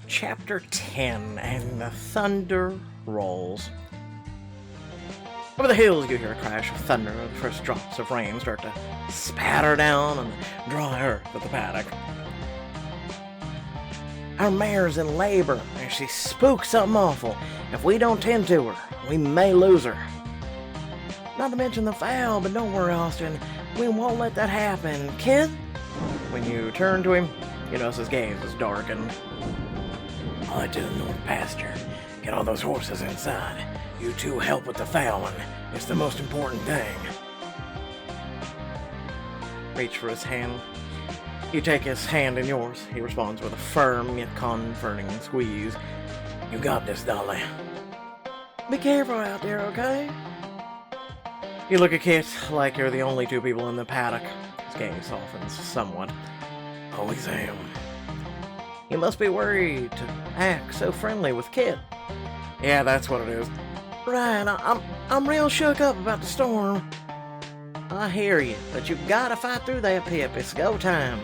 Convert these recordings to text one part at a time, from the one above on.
Chapter 10, and the thunder rolls. Over the hills you hear a crash of thunder as the first drops of rain start to spatter down on the dry earth of the paddock. Our mare's in labor, and she spooks something awful. If we don't tend to her, we may lose her. Not to mention the fowl, but don't worry, Austin. We won't let that happen, kid. When you turn to him, you notice his gaze is darkened. I'll head to the north pasture. Get all those horses inside. You two help with the fowling. It's the most important thing. Reach for his hand. You take his hand in yours. He responds with a firm yet comforting squeeze. You got this, Dolly. Be careful out there, okay? You look at Kit like you're the only two people in the paddock. His gaze softens somewhat. Always am. You must be worried to act so friendly with Kit. Yeah, that's what it is. Right, I'm real shook up about the storm. I hear you, but you've got to fight through that, Pip. It's go time.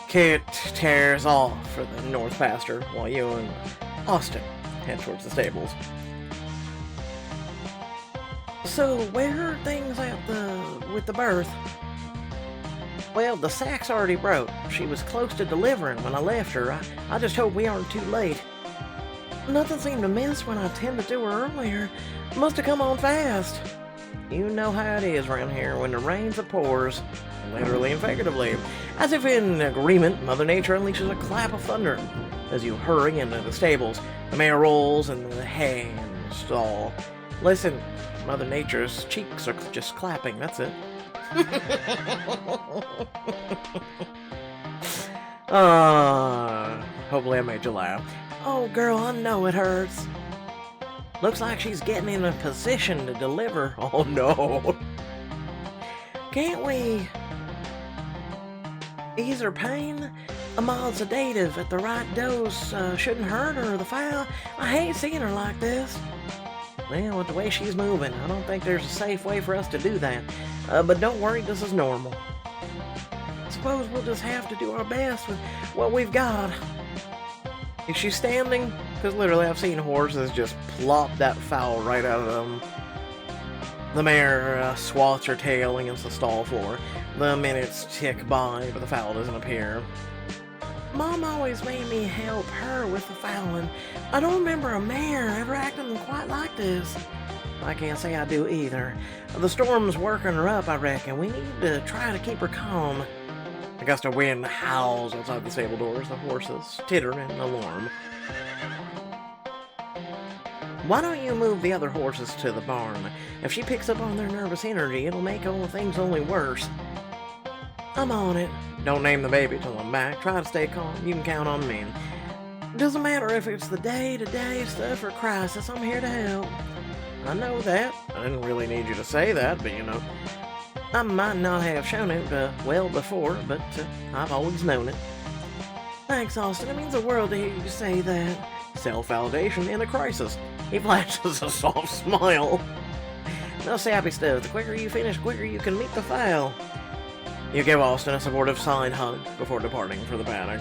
Kit tears off for the north pasture while you and Austin head towards the stables. So, where are things at with the birth? Well, the sack's already broke. She was close to delivering when I left her. I just hope we aren't too late. Nothing seemed to miss when I tended to her earlier. Must have come on fast. You know how it is around here when the rains it pours, literally and figuratively. As if in agreement, Mother Nature unleashes a clap of thunder as you hurry into the stables. The mare rolls into the hay and stall. Listen, Mother Nature's cheeks are just clapping, that's it. Hopefully I made you laugh. Oh, girl, I know it hurts. Looks like she's getting in a position to deliver. Oh, no. Can't we ease her pain? A mild sedative at the right dose shouldn't hurt her or the fowl. I hate seeing her like this. Well, with the way she's moving, I don't think there's a safe way for us to do that. But don't worry, this is normal. Suppose we'll just have to do our best with what we've got. Is she standing? Because literally I've seen horses just plop that fowl right out of them. The mare swats her tail against the stall floor. The minutes tick by, but the fowl doesn't appear. Mom always made me help her with the fowling. I don't remember a mare ever acting quite like this. I can't say I do either. The storm's working her up, I reckon. We need to try to keep her calm. A gust of wind howls outside the stable doors. The horses titter in alarm. Why don't you move the other horses to the barn? If she picks up on their nervous energy, it'll make all things only worse. I'm on it. Don't name the baby till I'm back. Try to stay calm. You can count on me. Doesn't matter if it's the day-to-day stuff or crisis. I'm here to help. I know that. I didn't really need you to say that, but you know. I might not have shown it well before, but I've always known it. Thanks, Austin. It means the world to hear you say that. Self-validation in a crisis. He flashes a soft smile. No sappy stuff. The quicker you finish, quicker you can meet the fowl. You give Austin a supportive side hug before departing for the paddock.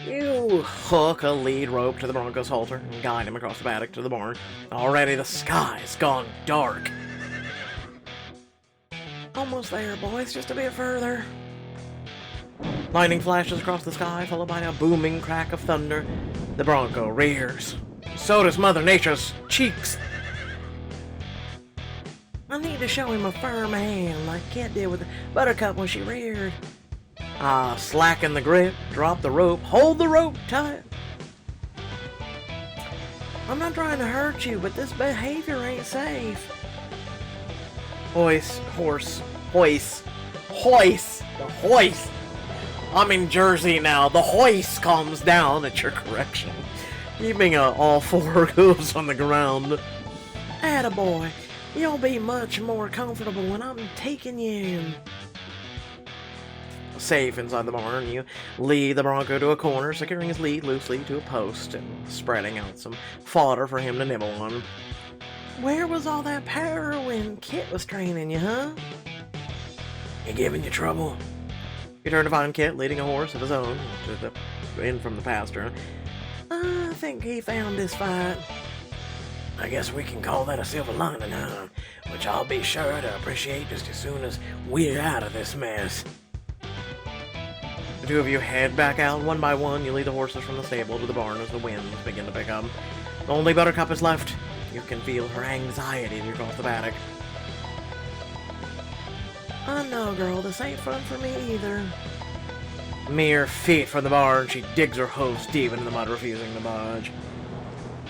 You hook a lead rope to the Bronco's halter and guide him across the paddock to the barn. Already the sky's gone dark. Almost there, boys. Just a bit further. Lightning flashes across the sky, followed by a booming crack of thunder. The Bronco rears. So does Mother Nature's cheeks. I need to show him a firm hand like Kit did with Buttercup when she reared. Slacken the grip, drop the rope, hold the rope tight. I'm not trying to hurt you, but this behavior ain't safe. Hoist. The hoist. I'm in Jersey now. The hoist comes down at your correction, keeping all four hooves on the ground. Attaboy. You'll be much more comfortable when I'm taking you in. Safe inside the barn, you lead the Bronco to a corner, securing his lead loosely to a post and spreading out some fodder for him to nibble on. Where was all that power when Kit was training you, huh? He giving you trouble? You turn to find Kit leading a horse of his own in from the pasture. I think he found this fight. I guess we can call that a silver lining, huh? Which I'll be sure to appreciate just as soon as we're out of this mess. The two of you head back out one by one. You lead the horses from the stable to the barn as the winds begin to pick up. Only Buttercup is left. You can feel her anxiety as you cross the paddock. I know, girl, this ain't fun for me either. Mere feet from the barn, she digs her hooves deep into the mud, refusing to budge.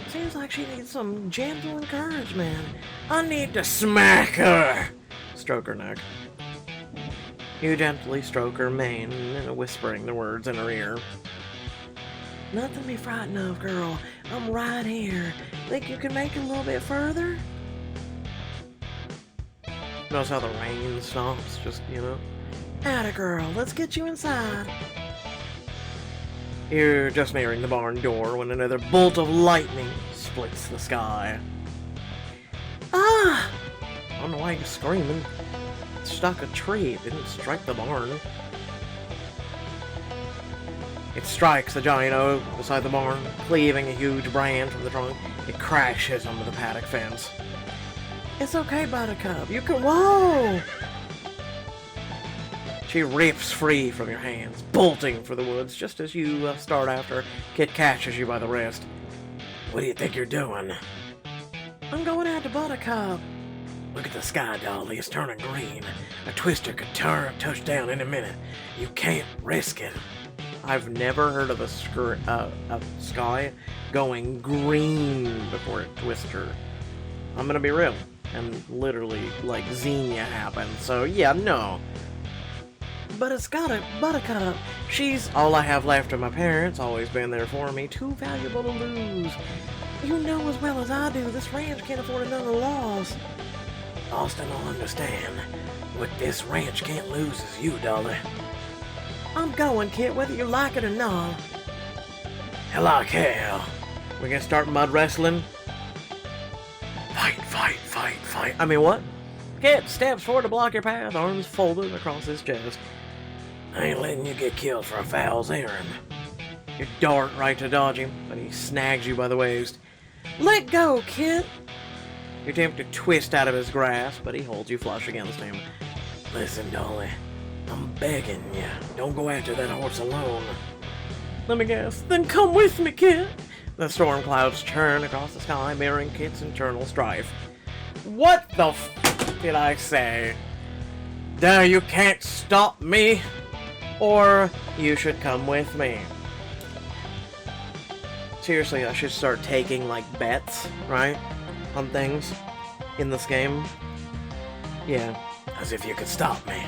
Seems like she needs some gentle encouragement. I need to smack her! Stroke her neck. You gently stroke her mane, whispering the words in her ear. Nothing to be frightened of, girl. I'm right here. Think you can make it a little bit further? Notice how the rain stops, just, Atta girl, let's get you inside. You're just nearing the barn door when another bolt of lightning splits the sky. Ah! I don't know why you're screaming. It struck a tree. It didn't strike the barn. It strikes the giant oak beside the barn, cleaving a huge branch from the trunk. It crashes onto the paddock fence. It's okay, Buttercup. You can... Whoa! She rips free from your hands, bolting for the woods. Just as you start after, Kit catches you by the wrist. What do you think you're doing? I'm going after Buttercup. Look at the sky, Dolly. It's turning green. A twister could touch down in a minute. You can't risk it. I've never heard of a sky going green before a twister. I'm gonna be real. And literally, like, Xenia happened. So, yeah, no. But it's got it, Buttercup. She's all I have left of my parents, always been there for me, too valuable to lose. You know as well as I do, this ranch can't afford another loss. Austin will understand. What this ranch can't lose is you, Dolly. I'm going, Kit, whether you like it or not. I like hell. We're gonna start mud wrestling? Fight, fight, fight, fight. I mean, what? Kit steps forward to block your path, arms folded across his chest. I ain't letting you get killed for a foul's errand. You dart right to dodge him, but he snags you by the waist. Let go, Kit! You attempt to twist out of his grasp, but he holds you flush against him. Listen, Dolly, I'm begging you, don't go after that horse alone. Let me guess, then come with me, Kit! The storm clouds churn across the sky, mirroring Kit's internal strife. What the f*** did I say? Now you can't stop me, or you should come with me. Seriously, I should start taking, like, bets, right? On things in this game. Yeah. As if you could stop me.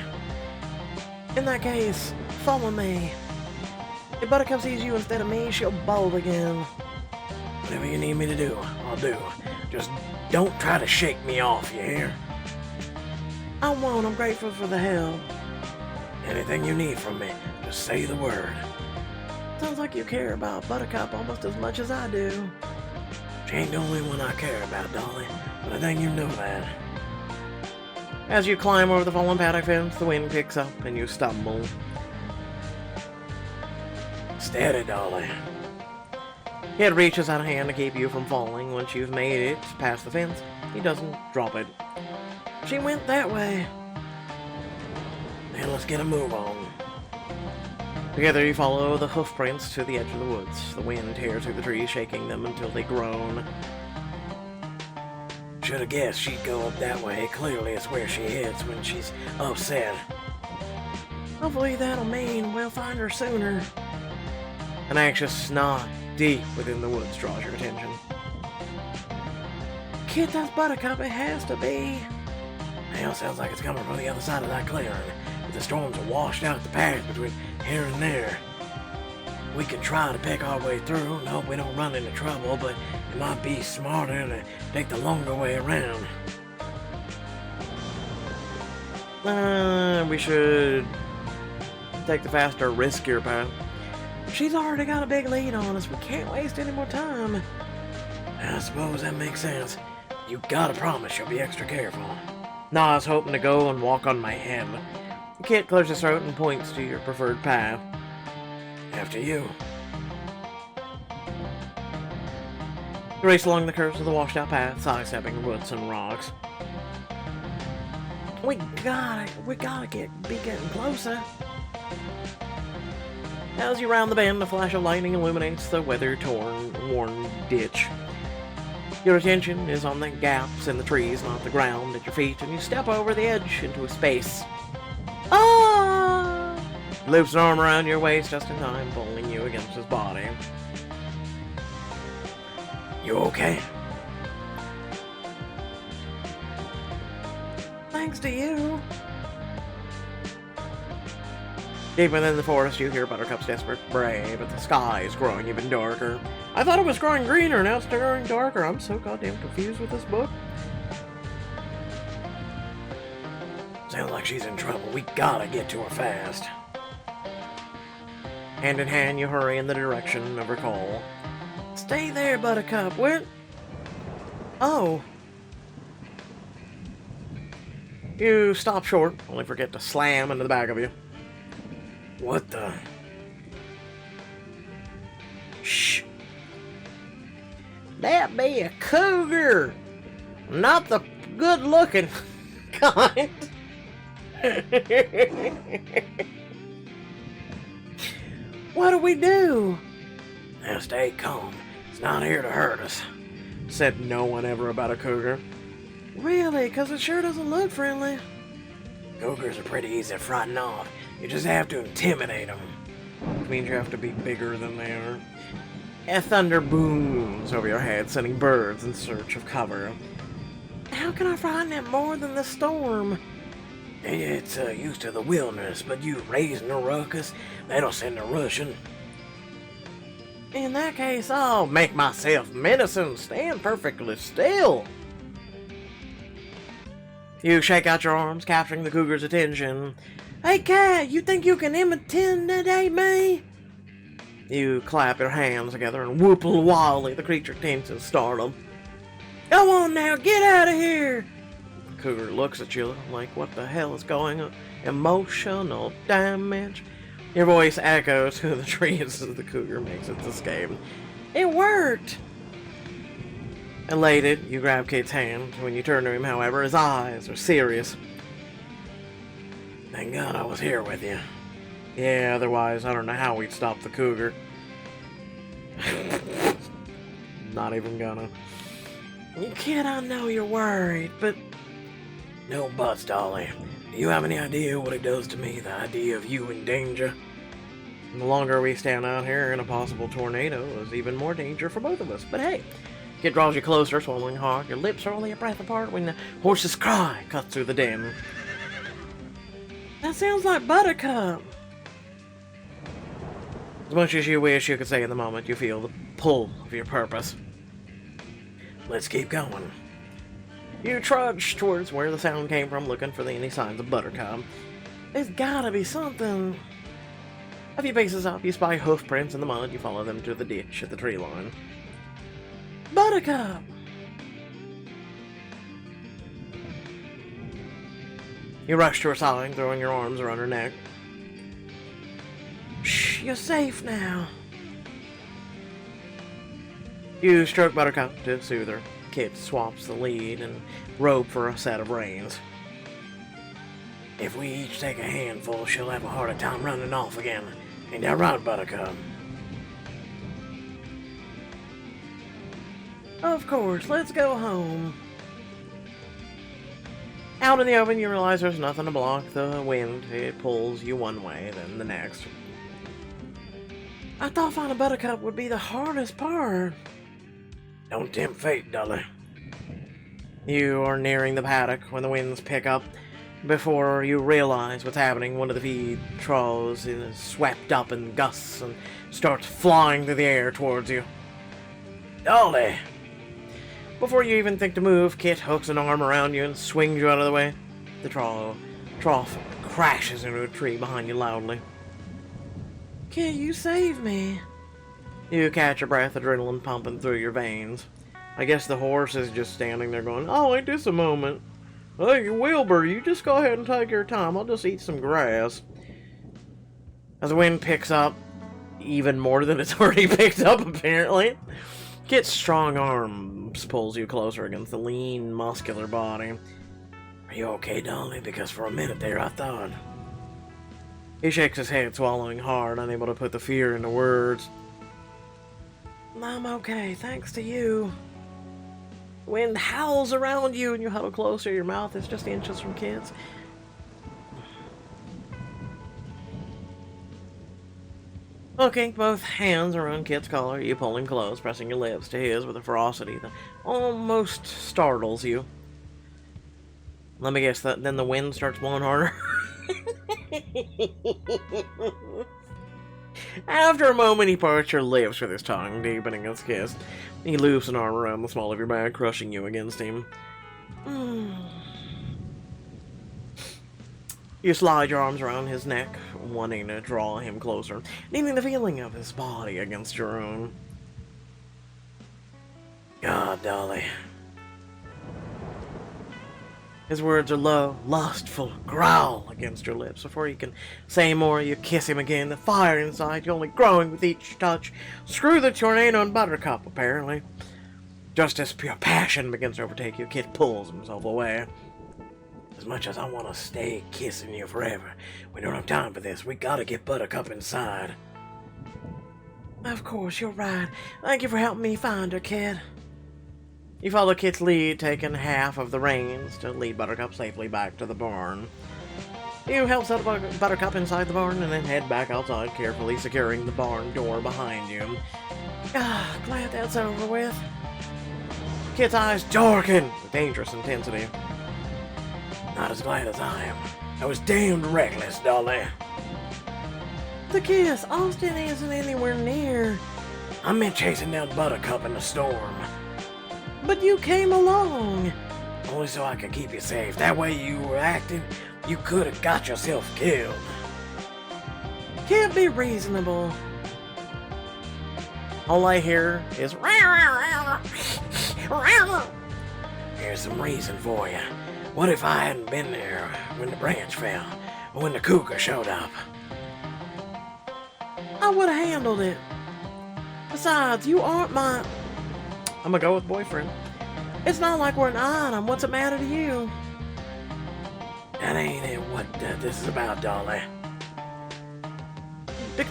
In that case, follow me. If Buttercup sees you instead of me, she'll bolt again. Whatever you need me to do, I'll do. Just don't try to shake me off, you hear? I won't. I'm grateful for the help. Anything you need from me, just say the word. Sounds like you care about Buttercup almost as much as I do. She ain't the only one I care about, Dolly, but I think you know that. As you climb over the fallen paddock fence, the wind picks up and you stumble. Steady, Dolly. Kid reaches out a hand to keep you from falling. Once you've made it past the fence, he doesn't drop it. She went that way. Then let's get a move on. Together you follow the hoofprints to the edge of the woods. The wind tears through the trees, shaking them until they groan. Should have guessed she'd go up that way. Clearly it's where she heads when she's upset. Hopefully that'll mean we'll find her sooner. An anxious snot deep within the woods draws your attention. Kid, that's Buttercup. It has to be. Now sounds like it's coming from the other side of that clearing. But the storms are washed out the path between here and there. We could try to pick our way through and hope we don't run into trouble, but it might be smarter to take the longer way around. We should take the faster, riskier path. She's already got a big lead on us. We can't waste any more time. I suppose that makes sense. You gotta promise you'll be extra careful. No, I was hoping to go and walk on my head. Kit clears his throat and points to your preferred path. After you. You race along the curves of the washed-out path, sidestepping woods and rocks. We gotta be getting closer. As you round the bend, a flash of lightning illuminates the weather-worn ditch. Your attention is on the gaps in the trees, not the ground at your feet, and you step over the edge into a space. Ah! He loops an arm around your waist just in time, pulling you against his body. You okay? Thanks to you. Deep within the forest, you hear Buttercup's desperate bray, but the sky is growing even darker. I thought it was growing greener, now it's growing darker. I'm so goddamn confused with this book. Sounds like she's in trouble. We gotta get to her fast. Hand in hand, you hurry in the direction of her call. Stay there, Buttercup. Where? Oh. You stop short, only forget to slam into the back of you. What the? Shh. That be a cougar. Not the good-looking kind. What do we do? Now stay calm. It's not here to hurt us. Said no one ever about a cougar. Really? Because it sure doesn't look friendly. Cougars are pretty easy to frighten off. You just have to intimidate them. Which means you have to be bigger than they are. A thunder booms over your head, sending birds in search of cover. How can I frighten it more than the storm? It's used to the wilderness, but you raising a ruckus, that'll send a rushing. In that case, I'll make myself menacing, stand perfectly still. You shake out your arms, capturing the cougar's attention. Hey, cat, you think you can intimidate me? You clap your hands together and whoop wildly. The creature tenses, startled. Go on now, get out of here! The cougar looks at you like, what the hell is going on? Emotional damage? Your voice echoes through the trees as the cougar makes its escape. It worked! Elated, you grab Kate's hand. When you turn to him, however, his eyes are serious. Thank God I was here with you. Yeah, otherwise I don't know how we'd stop the cougar. Not even gonna. Kid, I know you're worried, but... No buts, Dolly. Do you have any idea what it does to me, the idea of you in danger? And the longer we stand out here in a possible tornado, there's even more danger for both of us. But hey, Kid draws you closer, swallowing hard. Your lips are only a breath apart when the horse's cry cuts through the din. That sounds like Buttercup. As much as you wish you could say in the moment, you feel the pull of your purpose. Let's keep going. You trudge towards where the sound came from, looking for any signs of Buttercup. There's gotta be something. A few paces up, you spy hoof prints in the mud. You follow them to the ditch at the tree line. Buttercup! You rush to her side, throwing your arms around her neck. Shh, you're safe now. You stroke Buttercup to soothe her. Kit swaps the lead and rope for a set of reins. If we each take a handful, she'll have a harder time running off again. Ain't that right, Buttercup? Of course, let's go home. Out in the open, you realize there's nothing to block the wind. It pulls you one way, then the next. I thought finding Buttercup would be the hardest part. Don't tempt fate, Dolly. You are nearing the paddock when the winds pick up. Before you realize what's happening, one of the feed troughs is swept up in gusts and starts flying through the air towards you. Dolly! Before you even think to move, Kit hooks an arm around you and swings you out of the way. The trough crashes into a tree behind you loudly. Kit, you saved me. You catch your breath, adrenaline pumping through your veins. I guess the horse is just standing there going, oh, ain't this a moment? Hey, Wilbur, you just go ahead and take your time. I'll just eat some grass. As the wind picks up, even more than it's already picked up, apparently, Kit's strong arms pulls you closer against the lean, muscular body. Are you okay, Dolly? Because for a minute there, I thought... He shakes his head, swallowing hard, unable to put the fear into words. I'm okay, thanks to you. The wind howls around you and you huddle closer. Your mouth is just inches from Kit's. Hooking both hands around Kit's collar, you pull him close, pressing your lips to his with a ferocity that almost startles you. Let me guess, that then the wind starts blowing harder. After a moment, he parts your lips with his tongue, deepening his kiss. He loops an arm around the small of your back, crushing you against him. You slide your arms around his neck, wanting to draw him closer, needing the feeling of his body against your own. God, Dolly. His words are low, lustful, growl against your lips. Before you can say more, you kiss him again, the fire inside you only growing with each touch. Screw the tornado and Buttercup, apparently. Just as pure passion begins to overtake you, Kit pulls himself away. As much as I want to stay kissing you forever, we don't have time for this. We gotta get Buttercup inside. Of course, you're right. Thank you for helping me find her, Kit. You follow Kit's lead, taking half of the reins to lead Buttercup safely back to the barn. You help set Buttercup inside the barn and then head back outside, carefully securing the barn door behind you. Glad that's over with. Kit's eyes darken with dangerous intensity. Not as glad as I am. I was damned reckless, Dolly. The kiss, Austin isn't anywhere near. I meant chasing down Buttercup in the storm. But you came along. Only so I could keep you safe. That way you were acting, you could have got yourself killed. Can't be reasonable. All I hear is... Here's some reason for you. What if I hadn't been there when the branch fell, or when the cougar showed up? I would have handled it. Besides, you aren't my... I'm gonna go with boyfriend. It's not like we're an item. What's it matter to you? That ain't it what this is about, Dolly.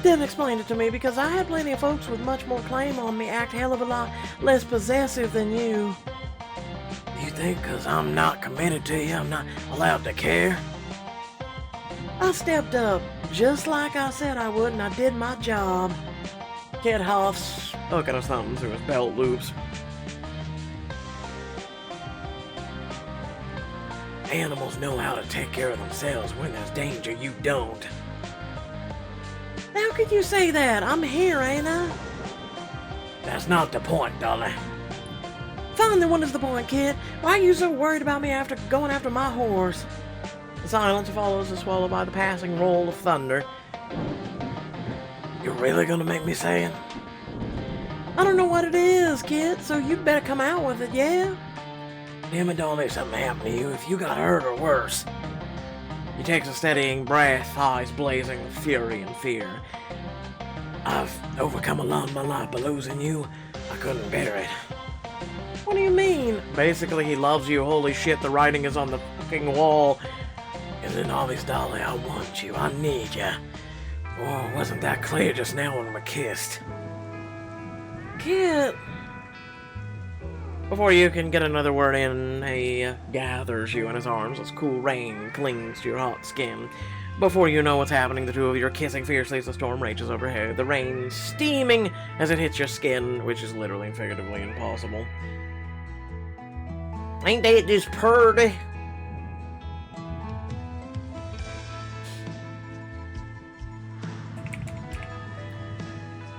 Then explain it to me, because I had plenty of folks with much more claim on me act hell of a lot less possessive than you. You think because I'm not committed to you, I'm not allowed to care? I stepped up, just like I said I would, and I did my job. Kid huffs, looking at something through his belt loops. Animals know how to take care of themselves. When there's danger, you don't. How could you say that? I'm here, ain't I? That's not the point, Dolly. Fine, then what is the point, kid? Why are you so worried about me after going after my horse? The silence follows is swallowed by the passing roll of thunder. You're really gonna make me say it? I don't know what it is, kid, so you'd better come out with it, yeah? Damn it, Dolly, if something happened to you, if you got hurt or worse. He takes a steadying breath, eyes blazing with fury and fear. I've overcome a lot in my life, but losing you, I couldn't bear it. What do you mean? Basically, he loves you. Holy shit, the writing is on the fucking wall. Isn't obvious, Dolly? I want you. I need you. Oh, wasn't that clear just now when we kissed? Kid. Before you can get another word in, he gathers you in his arms as cool rain clings to your hot skin. Before you know what's happening, the two of you are kissing fiercely as the storm rages overhead, the rain steaming as it hits your skin, which is literally and figuratively impossible. Ain't that just purty?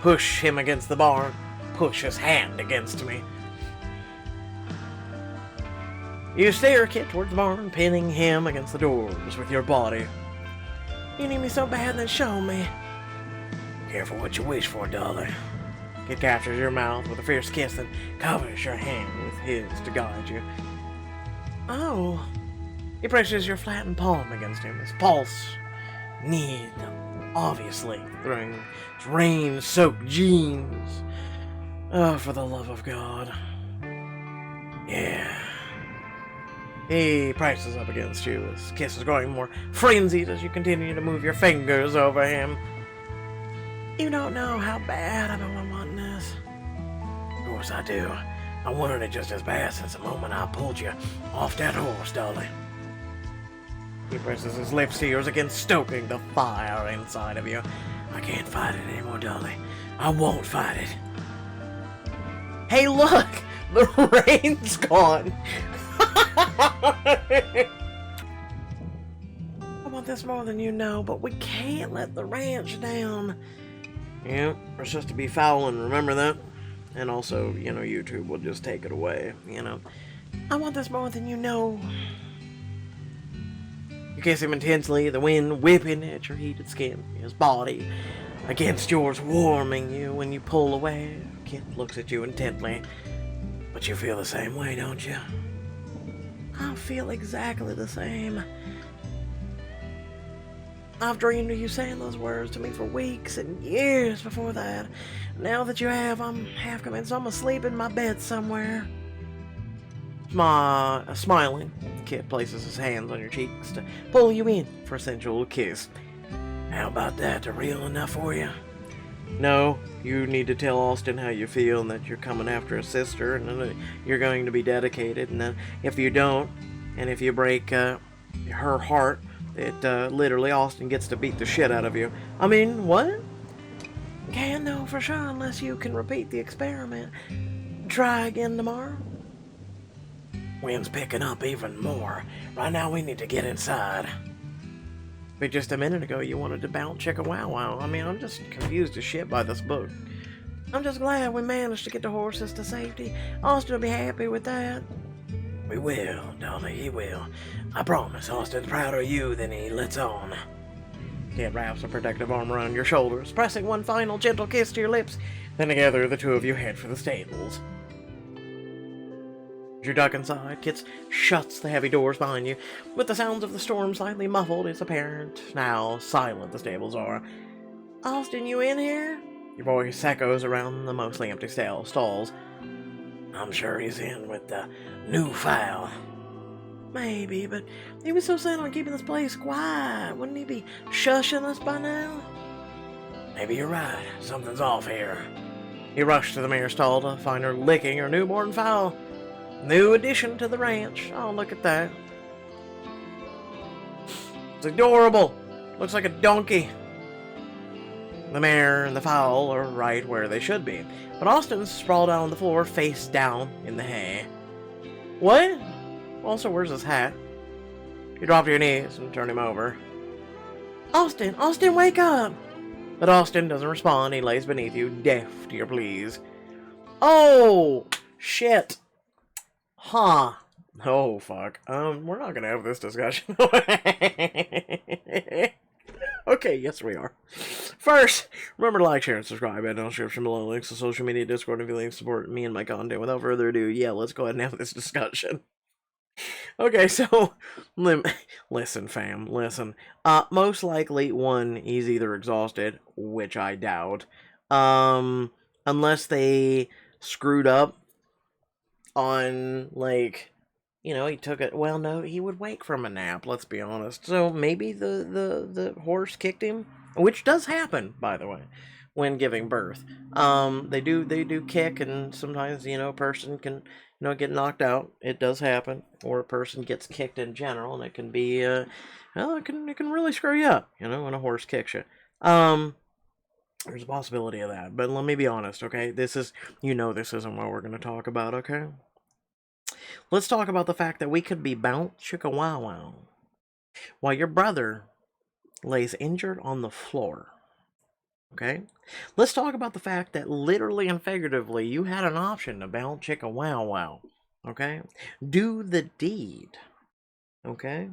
Push him against the barn. Push his hand against me. You steer Kit towards the barn, pinning him against the doors with your body. You need me so bad, then show me. Careful what you wish for, Dolly. Kit captures your mouth with a fierce kiss and covers your hand with his to guide you. Oh. He presses your flattened palm against him, his pulse kneed, obviously, through his rain-soaked jeans. Oh, for the love of God. Yeah. He prices up against you, his kiss is growing more frenzied as you continue to move your fingers over him. You don't know how bad I've been wanting this. Of course I do. I wanted it just as bad since the moment I pulled you off that horse, darling. He presses his lips to yours again, stoking the fire inside of you. I can't fight it anymore, darling. I won't fight it. Hey, look! The rain's gone! I want this more than you know, but we can't let the ranch down. Yeah, we're supposed to be fouling, remember that? And also, YouTube will just take it away, I want this more than you know. You kiss him intensely, the wind whipping at your heated skin, his body against yours, warming you when you pull away. Kit looks at you intently. But you feel the same way, don't you? I feel exactly the same. I've dreamed of you saying those words to me for weeks and years before that. Now that you have, I'm half convinced I'm asleep in my bed somewhere. Smiling, Kit places his hands on your cheeks to pull you in for a sensual kiss. How about that? Real enough for you? No, you need to tell Austin how you feel and that you're coming after his sister and that you're going to be dedicated. And then if you don't, and if you break her heart, it literally Austin gets to beat the shit out of you. I mean, what? Can't know for sure unless you can repeat the experiment. Try again tomorrow. Wind's picking up even more. Right now we need to get inside. But just a minute ago you wanted to bounce Chicka Wow Wow. I mean, I'm just confused as shit by this book. I'm just glad we managed to get the horses to safety. Austin will be happy with that. We will, darling, he will. I promise. Austin's prouder of you than he lets on. Kit wraps a protective arm around your shoulders, pressing one final gentle kiss to your lips. Then together the two of you head for the stables. As you duck inside, Kit shuts the heavy doors behind you. With the sounds of the storm slightly muffled, it's apparent now silent the stables are. Austin, you in here? Your voice echoes around the mostly empty stalls. I'm sure he's in with the new file. Maybe, but he was so set on keeping this place quiet. Wouldn't he be shushing us by now? Maybe you're right. Something's off here. He rushed to the mare's stall to find her licking her newborn foal. New addition to the ranch. Oh, look at that. It's adorable. Looks like a donkey. The mare and the fowl are right where they should be, but Austin's sprawled out on the floor, face down in the hay. What? Also, where's his hat? You drop to your knees and turn him over. Austin! Austin, wake up! But Austin doesn't respond. He lays beneath you, deaf to your pleas. Oh! Shit! Huh. Oh, fuck. We're not gonna have this discussion. Okay, yes we are. First, remember to like, share, and subscribe. Add no description below links to social media, Discord, if you like to support me and my content. Without further ado, yeah, let's go ahead and have this discussion. Okay, so, listen, fam, listen. Most likely, one, he's either exhausted, which I doubt. Unless they screwed up on, like, he took it. Well, no, he would wake from a nap, let's be honest. So maybe the horse kicked him, which does happen, by the way, when giving birth. They do kick, and sometimes, a person can, get knocked out. It does happen. Or a person gets kicked in general, and it can be, it can really screw you up, when a horse kicks you. There's a possibility of that. But let me be honest, okay? This isn't what we're going to talk about, okay? Let's talk about the fact that we could be bound chicka wow wow while your brother lays injured on the floor. Okay? Let's talk about the fact that literally and figuratively you had an option to bound chicka wow wow. Okay? Do the deed. Okay?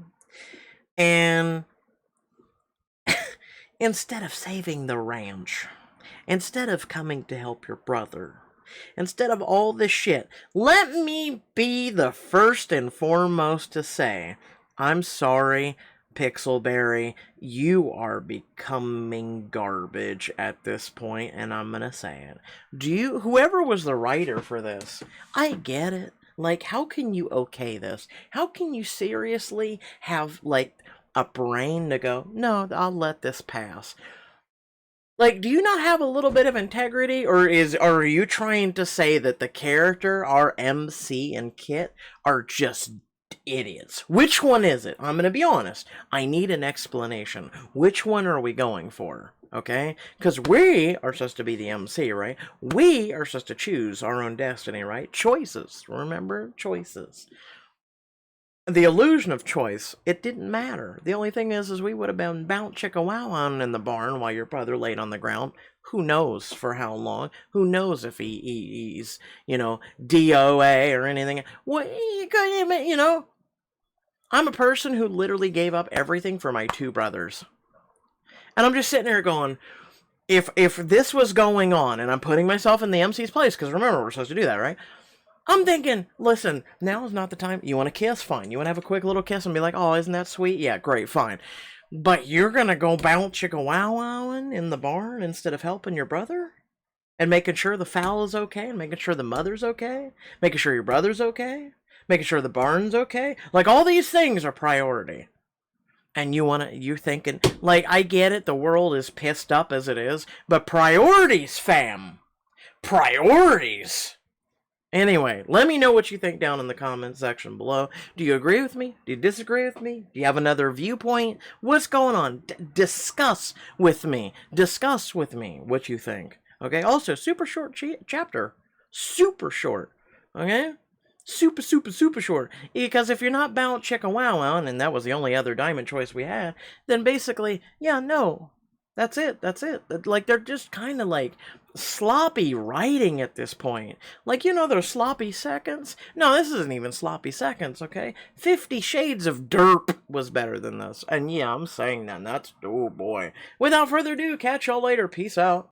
And instead of saving the ranch, instead of coming to help your brother, instead of all this shit, let me be the first and foremost to say, I'm sorry, Pixelberry. You are becoming garbage at this point, and I'm gonna say it. Whoever was the writer for this, I get it. Like, how can you okay this? How can you seriously have, like, a brain to go, no, I'll let this pass? Like, do you not have a little bit of integrity, or are you trying to say that the character, our MC and Kit, are just idiots? Which one is it? I'm gonna be honest. I need an explanation. Which one are we going for? Okay? Because we are supposed to be the MC, right? We are supposed to choose our own destiny, right? Choices. Remember? Choices. The illusion of choice, it didn't matter. The only thing is we would have been bound chicka wow on in the barn while your brother laid on the ground. Who knows for how long? Who knows if he's, DOA or anything? What, I'm a person who literally gave up everything for my two brothers. And I'm just sitting there going, if this was going on, and I'm putting myself in the MC's place, because remember, we're supposed to do that, right? I'm thinking, listen, now is not the time. You want to kiss? Fine. You want to have a quick little kiss and be like, oh, isn't that sweet? Yeah, great, fine. But you're going to go bounce chicka wow wowing in the barn instead of helping your brother? And making sure the fowl is okay? And making sure the mother's okay? Making sure your brother's okay? Making sure the barn's okay? Like, all these things are priority. And you're thinking, like, I get it, the world is pissed up as it is, but priorities, fam. Priorities. Anyway, let me know what you think down in the comment section below. Do you agree with me? Do you disagree with me? Do you have another viewpoint? What's going on? Discuss with me. Discuss with me what you think. Okay, also, super short chapter. Super short. Okay? Super, super, super short. Because if you're not bound chicka wow wow, and that was the only other diamond choice we had, then basically, yeah, no. That's it. That's it. Like, they're just kind of like sloppy writing at this point. Like, those sloppy seconds? No, this isn't even sloppy seconds, okay? 50 Shades of Derp was better than this. And yeah, I'm saying that. And that's, oh boy. Without further ado, catch y'all later. Peace out.